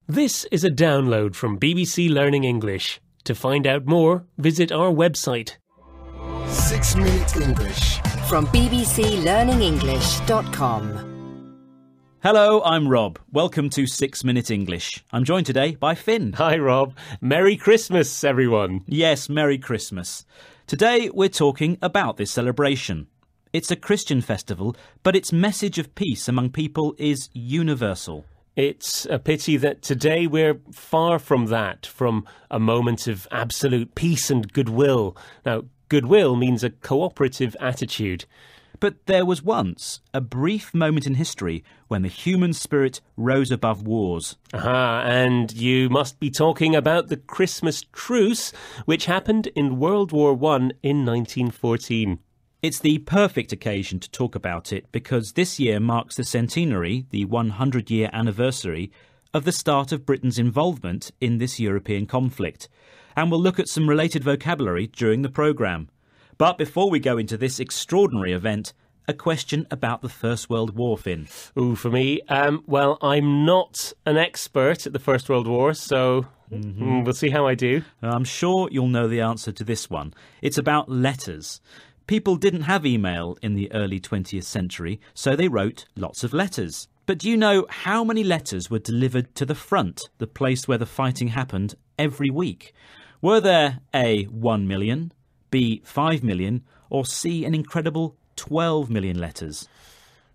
This is a download from BBC Learning English. To find out more, visit our website. 6 Minute English From bbclearningenglish.com. Hello, I'm Rob. Welcome to 6 Minute English. I'm joined today by Finn. Hi, Rob. Merry Christmas, everyone. Yes, Merry Christmas. Today we're talking about this celebration. It's a Christian festival, but its message of peace among people is universal. It's a pity that today we're far from that, from a moment of absolute peace and goodwill. Now, goodwill means a cooperative attitude. But there was once a brief moment in history when the human spirit rose above wars. Aha, and you must be talking about the Christmas truce, which happened in World War I in 1914. It's the perfect occasion to talk about it because this year marks the centenary, the 100-year anniversary, of the start of Britain's involvement in this European conflict. And we'll look at some related vocabulary during the programme. But before we go into this extraordinary event, a question about the First World War, Finn. Ooh, for me, well, I'm not an expert at the First World War, so we'll see how I do. I'm sure you'll know the answer to this one. It's about letters. People didn't have email in the early 20th century, so they wrote lots of letters. But do you know how many letters were delivered to the front, the place where the fighting happened, every week? Were there A, 1 million, B, 5 million, or C, an incredible 12 million letters?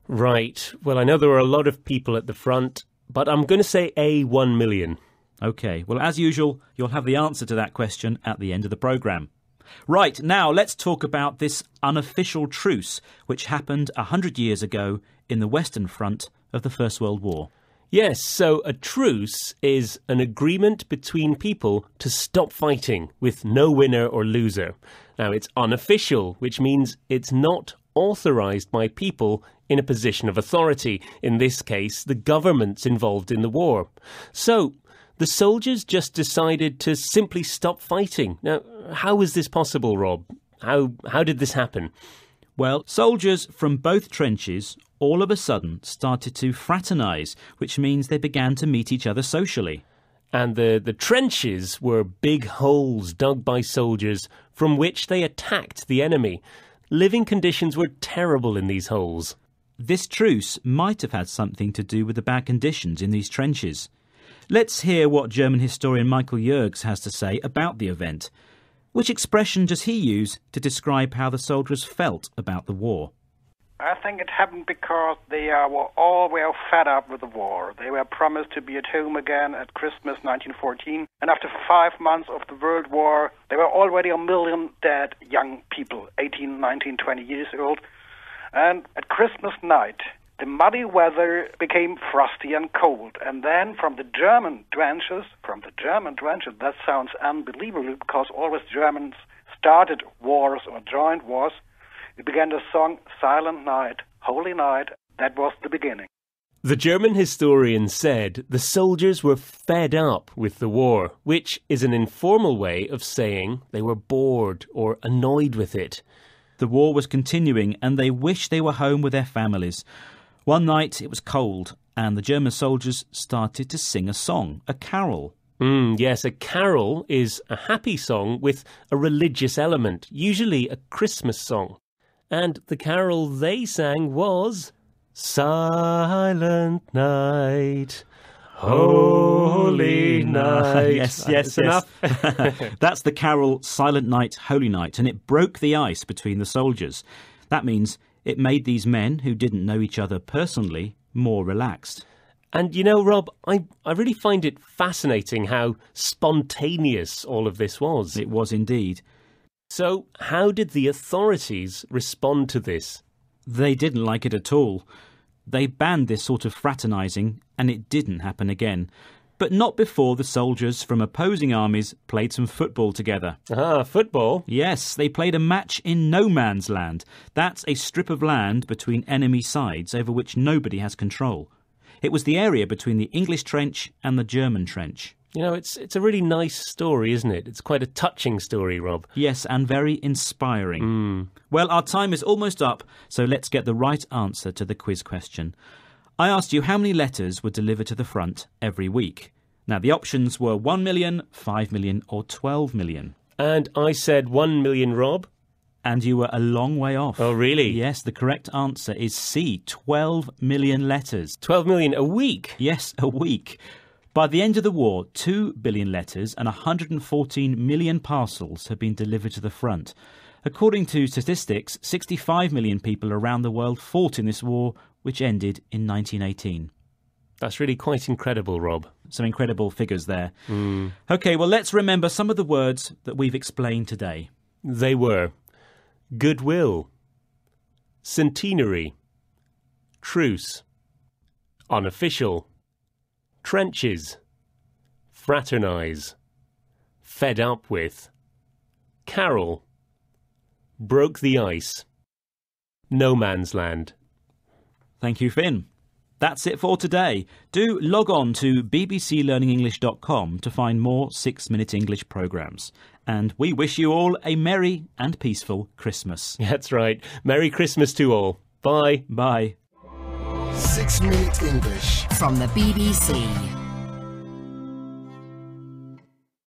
Right. Well, I know there were a lot of people at the front, but I'm going to say A, 1 million. OK, well, as usual, you'll have the answer to that question at the end of the programme. Right, now let's talk about this unofficial truce which happened 100 years ago in the Western Front of the First World War. Yes, so a truce is an agreement between people to stop fighting with no winner or loser. Now, it's unofficial, which means it's not authorised by people in a position of authority, in this case, the governments involved in the war. So, the soldiers just decided to simply stop fighting. Now, how was this possible, Rob? How did this happen? Well, soldiers from both trenches all of a sudden started to fraternise, which means they began to meet each other socially. And the trenches were big holes dug by soldiers from which they attacked the enemy. Living conditions were terrible in these holes. This truce might have had something to do with the bad conditions in these trenches. Let's hear what German historian Michael Jürgs has to say about the event. Which expression does he use to describe how the soldiers felt about the war? I think it happened because they were all fed up with the war. They were promised to be at home again at Christmas 1914. And after 5 months of the World War, there were already 1 million dead young people, 18, 19, 20 years old. And at Christmas night, the muddy weather became frosty and cold. And then from the German trenches, that sounds unbelievable because always Germans started wars or joined wars, we began the song Silent Night, Holy Night. That was the beginning. The German historian said the soldiers were fed up with the war, which is an informal way of saying they were bored or annoyed with it. The war was continuing and they wished they were home with their families. One night it was cold and the German soldiers started to sing a song, a carol. Yes, a carol is a happy song with a religious element, usually a Christmas song. And the carol they sang was Silent Night, Holy Night. Yes. Enough. That's the carol Silent Night, Holy Night, and it broke the ice between the soldiers. That means it made these men, who didn't know each other personally, more relaxed. And you know, Rob, I really find it fascinating how spontaneous all of this was. It was indeed. So, how did the authorities respond to this? They didn't like it at all. They banned this sort of fraternising, and it didn't happen again. But not before the soldiers from opposing armies played some football together. Ah, football? Yes, they played a match in no man's land. That's a strip of land between enemy sides over which nobody has control. It was the area between the English trench and the German trench. You know, it's a really nice story, isn't it? It's quite a touching story, Rob. Yes, and very inspiring. Well, our time is almost up, so let's get the right answer to the quiz question. I asked you how many letters were delivered to the front every week. Now, the options were 1 million, 5 million or 12 million. And I said 1 million, Rob. And you were a long way off. Oh, really? Yes, the correct answer is C, 12 million letters. 12 million a week? Yes, a week. By the end of the war, 2 billion letters and 114 million parcels had been delivered to the front. According to statistics, 65 million people around the world fought in this war, which ended in 1918. That's really quite incredible, Rob. Some incredible figures there. OK, well, let's remember some of the words that we've explained today. They were goodwill, centenary, truce, unofficial, trenches, fraternise, fed up with, carol, broke the ice, no man's land. Thank you, Finn. That's it for today. Do log on to bbclearningenglish.com to find more 6-Minute English programmes. And we wish you all a merry and peaceful Christmas. That's right. Merry Christmas to all. Bye. Bye. 6 Minute English from the BBC.